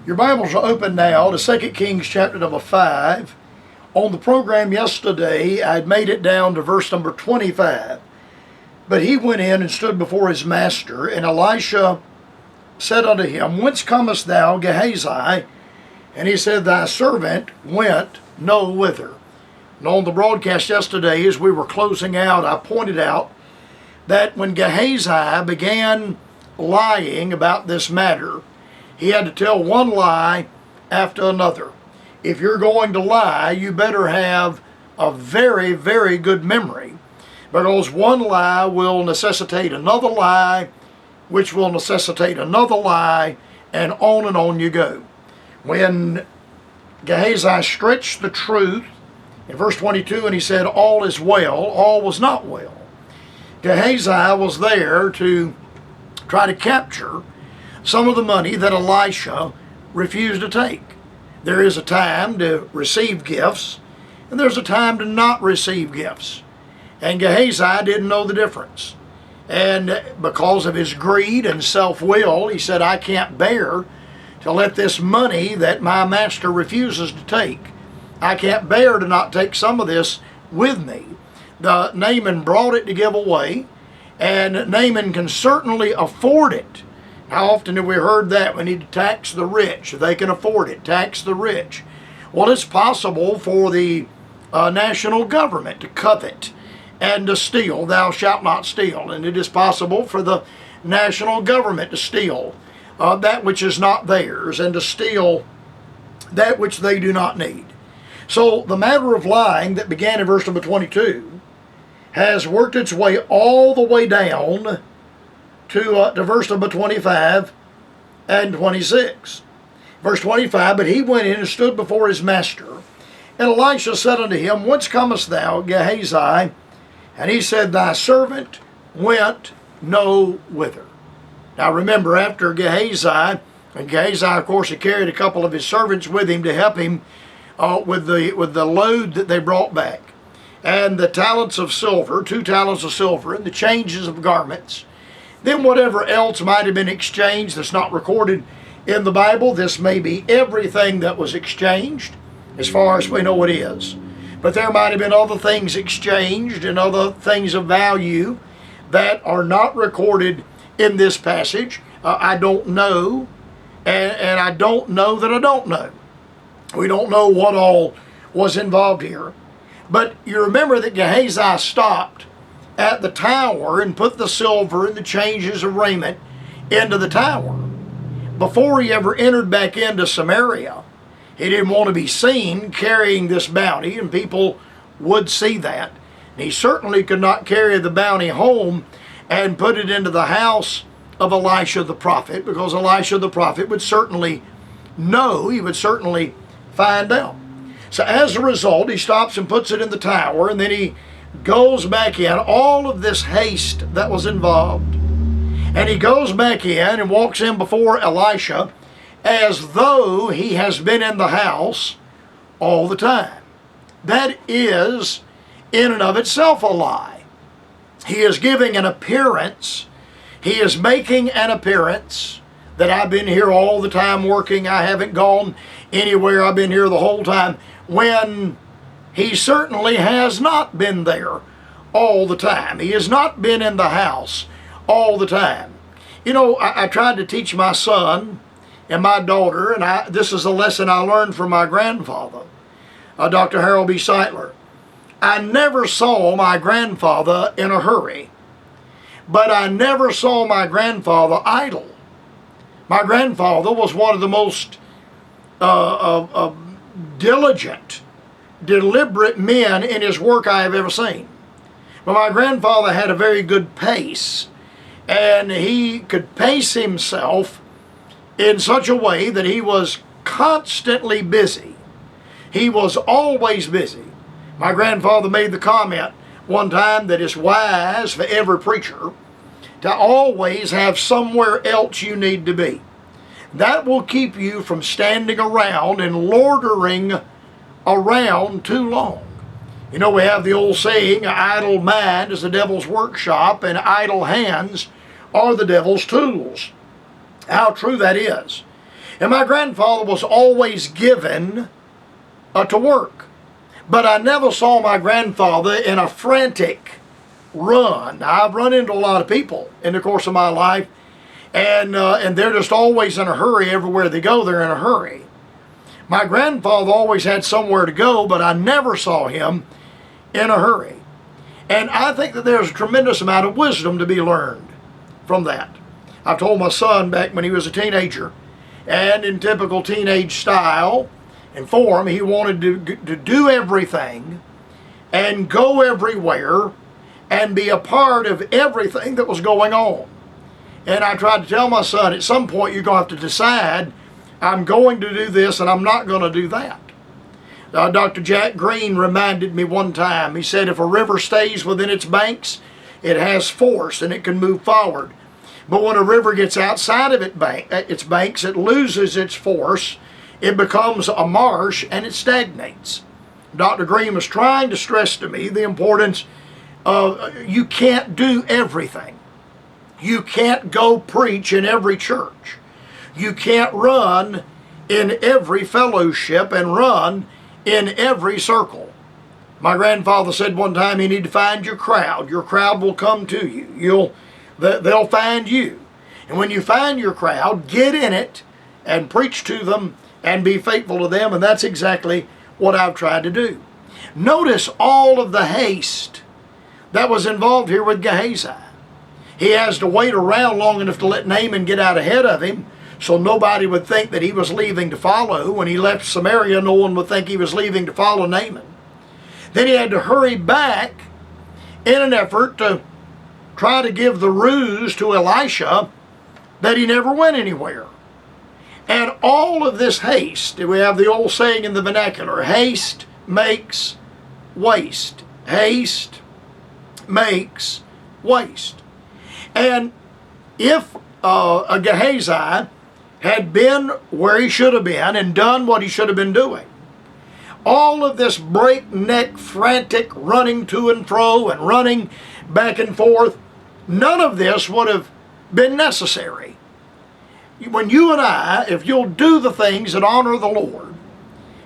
Your Bibles are open now to 2 Kings chapter number 5. On the program yesterday, I had made it down to verse number 25. But he went in and stood before his master, and Elisha said unto him, Whence comest thou, Gehazi? And he said, Thy servant went no whither. And on the broadcast yesterday, as we were closing out, I pointed out that when Gehazi began lying about this matter, he had to tell one lie after another. If you're going to lie, you better have a very, very good memory, because one lie will necessitate another lie, which will necessitate another lie, and on you go. When Gehazi stretched the truth in verse 22 and he said, all is well, all was not well. Gehazi was there to try to capture some of the money that Elisha refused to take. There is a time to receive gifts, and there's a time to not receive gifts. And Gehazi didn't know the difference. And because of his greed and self-will, he said, I can't bear to let this money that my master refuses to take, I can't bear to not take some of this with me. Naaman brought it to give away, and Naaman can certainly afford it. How often have we heard that? We need to tax the rich. If they can afford it, tax the rich. Well, it's possible for the national government to covet and to steal. Thou shalt not steal. And it is possible for the national government to steal that which is not theirs and to steal that which they do not need. So the matter of lying that began in verse number 22 has worked its way all the way down to verse number 25 and 26. Verse 25, But he went in and stood before his master, and Elisha said unto him, Whence comest thou, Gehazi? And he said, Thy servant went no whither. Now remember, after Gehazi, and Gehazi of course had carried a couple of his servants with him to help him with the load that they brought back, and the talents of silver, 2 talents of silver, and the changes of garments. Then whatever else might have been exchanged that's not recorded in the Bible, this may be everything that was exchanged, as far as we know it is. But there might have been other things exchanged and other things of value that are not recorded in this passage. I don't know, and I don't know that I don't know. We don't know what all was involved here. But you remember that Gehazi stopped at the tower and put the silver and the changes of raiment into the tower before he ever entered back into Samaria. He didn't want to be seen carrying this bounty, and people would see that. And he certainly could not carry the bounty home and put it into the house of Elisha the prophet, because Elisha the prophet would certainly know, he would certainly find out. So as a result, he stops and puts it in the tower, and then he goes back in, all of this haste that was involved. And he goes back in and walks in before Elisha as though he has been in the house all the time. That is in and of itself a lie. He is giving an appearance, he is making an appearance that I've been here all the time working, I haven't gone anywhere, I've been here the whole time, when he certainly has not been there all the time. He has not been in the house all the time. You know, I tried to teach my son and my daughter, and this is a lesson I learned from my grandfather, Dr. Harold B. Seitler. I never saw my grandfather in a hurry, but I never saw my grandfather idle. My grandfather was one of the most diligent, deliberate men in his work I have ever seen. But my grandfather had a very good pace, and he could pace himself in such a way that he was constantly busy. He was always busy. My grandfather made the comment one time that it's wise for every preacher to always have somewhere else you need to be. That will keep you from standing around and loitering around too long. You know, we have the old saying, an idle mind is the devil's workshop, and idle hands are the devil's tools. How true that is. And my grandfather was always given to work. But I never saw my grandfather in a frantic run. Now, I've run into a lot of people in the course of my life, and they're just always in a hurry. Everywhere they go, they're in a hurry. My grandfather always had somewhere to go, but I never saw him in a hurry. And I think that there's a tremendous amount of wisdom to be learned from that. I've told my son back when he was a teenager, and in typical teenage style and form, he wanted to do everything and go everywhere and be a part of everything that was going on. And I tried to tell my son, at some point you're going to have to decide, I'm going to do this and I'm not going to do that. Dr. Jack Green reminded me one time, he said, if a river stays within its banks, it has force and it can move forward. But when a river gets outside of its banks, it loses its force, it becomes a marsh, and it stagnates. Dr. Green was trying to stress to me the importance of you can't do everything. You can't go preach in every church. You can't run in every fellowship and run in every circle. My grandfather said one time, you need to find your crowd. Your crowd will come to you. They'll find you. And when you find your crowd, get in it and preach to them and be faithful to them. And that's exactly what I've tried to do. Notice all of the haste that was involved here with Gehazi. He has to wait around long enough to let Naaman get out ahead of him so nobody would think that he was leaving to follow. When he left Samaria, no one would think he was leaving to follow Naaman. Then he had to hurry back in an effort to try to give the ruse to Elisha that he never went anywhere. And all of this haste, we have the old saying in the vernacular, haste makes waste. Haste makes waste. And if Gehazi had been where he should have been and done what he should have been doing, all of this breakneck, frantic running to and fro and running back and forth, none of this would have been necessary. When you and I, if you'll do the things that honor the Lord,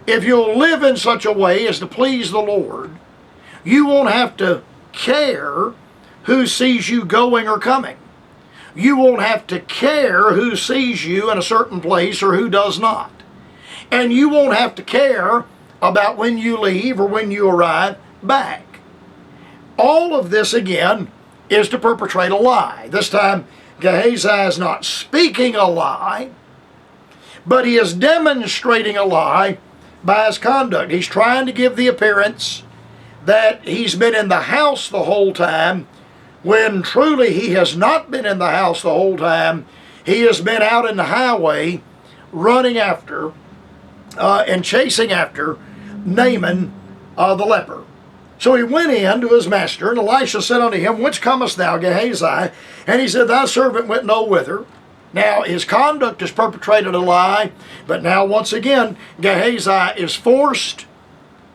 if you'll live in such a way as to please the Lord, you won't have to care who sees you going or coming. You won't have to care who sees you in a certain place or who does not. And you won't have to care about when you leave or when you arrive back. All of this, again, is to perpetrate a lie. This time, Gehazi is not speaking a lie, but he is demonstrating a lie by his conduct. He's trying to give the appearance that he's been in the house the whole time, when truly he has not been in the house the whole time. He has been out in the highway running after and chasing after Naaman the leper. So he went in to his master, and Elisha said unto him, Whence comest thou, Gehazi? And he said, Thy servant went no whither. Now his conduct has perpetrated a lie, but now once again Gehazi is forced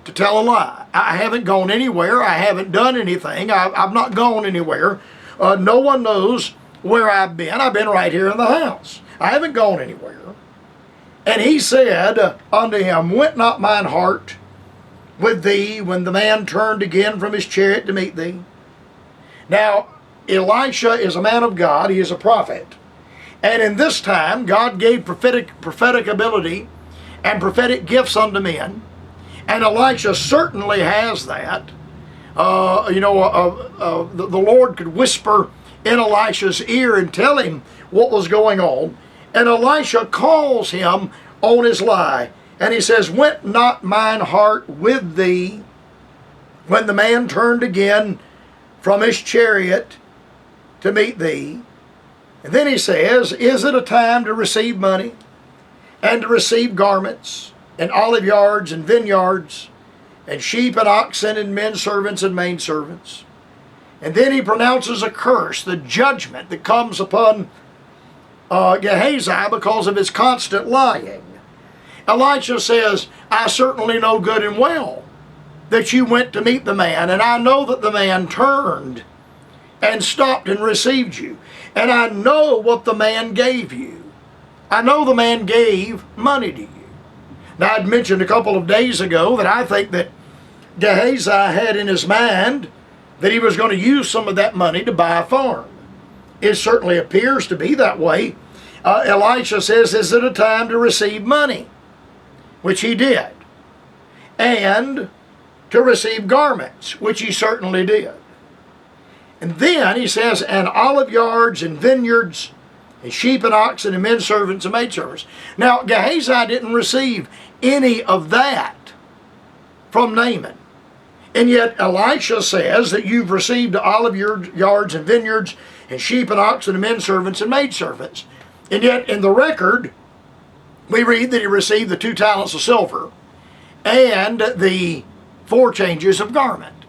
to tell a lie. I haven't gone anywhere. I haven't done anything. I've not gone anywhere. No one knows where I've been. I've been right here in the house. I haven't gone anywhere. And he said unto him, Went not mine heart with thee when the man turned again from his chariot to meet thee? Now, Elisha is a man of God. He is a prophet. And in this time, God gave prophetic ability and prophetic gifts unto men. And Elisha certainly has that. The Lord could whisper in Elisha's ear and tell him what was going on. And Elisha calls him on his lie. And he says, Went not mine heart with thee when the man turned again from his chariot to meet thee? And then he says, Is it a time to receive money and to receive garments and olive yards and vineyards and sheep and oxen and men servants and maid servants? And then he pronounces a curse, the judgment that comes upon Gehazi because of his constant lying. Elisha says, I certainly know good and well that you went to meet the man, and I know that the man turned and stopped and received you. And I know what the man gave you. I know the man gave money to you. Now, I'd mentioned a couple of days ago that I think that Gehazi had in his mind that he was going to use some of that money to buy a farm. It certainly appears to be that way. Elisha says, is it a time to receive money? Which he did. And to receive garments, which he certainly did. And then he says, and olive yards and vineyards, and sheep and oxen and men servants and maidservants. Now, Gehazi didn't receive any of that from Naaman. And yet Elisha says that you've received olive yards and vineyards and sheep and oxen and men servants and maidservants. And yet in the record, we read that he received the 2 talents of silver and the 4 changes of garment.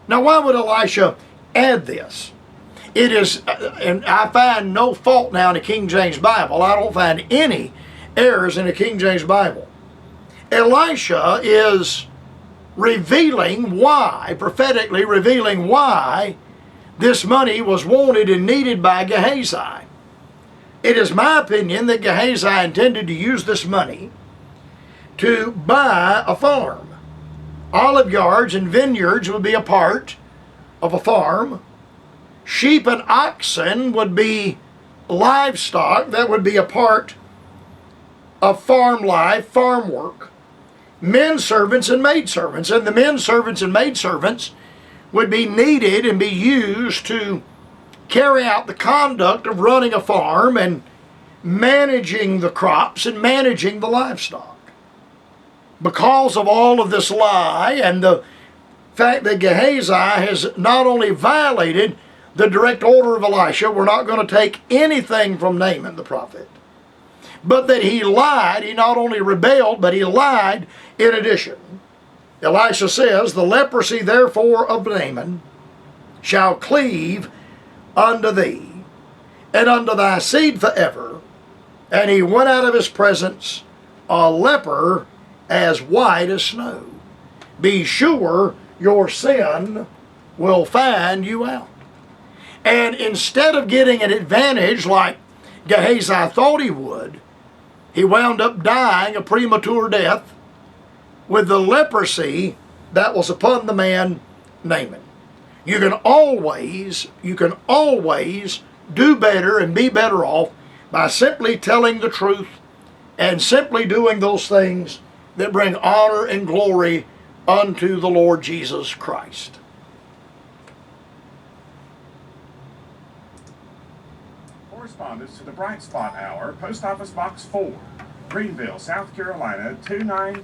Now, why would Elisha add this? It is, and I find no fault now in the King James Bible. I don't find any errors in the King James Bible. Elisha is revealing why, prophetically revealing why this money was wanted and needed by Gehazi. It is my opinion that Gehazi intended to use this money to buy a farm. Olive yards and vineyards would be a part of a farm. Sheep and oxen would be livestock. That would be a part of farm life, farm work. Men servants and maidservants. And the men servants and maidservants would be needed and be used to carry out the conduct of running a farm and managing the crops and managing the livestock. Because of all of this lie and the fact that Gehazi has not only violated the direct order of Elisha, we're not going to take anything from Naaman the prophet, but that he lied. He not only rebelled, but he lied in addition. Elisha says, the leprosy therefore of Naaman shall cleave unto thee, and unto thy seed forever. And he went out of his presence a leper as white as snow. Be sure your sin will find you out. And instead of getting an advantage like Gehazi thought he would, he wound up dying a premature death with the leprosy that was upon the man Naaman. You can always do better and be better off by simply telling the truth and simply doing those things that bring honor and glory unto the Lord Jesus Christ. Correspondence to the Bright Spot Hour, Post Office Box 4, Greenville, South Carolina 296.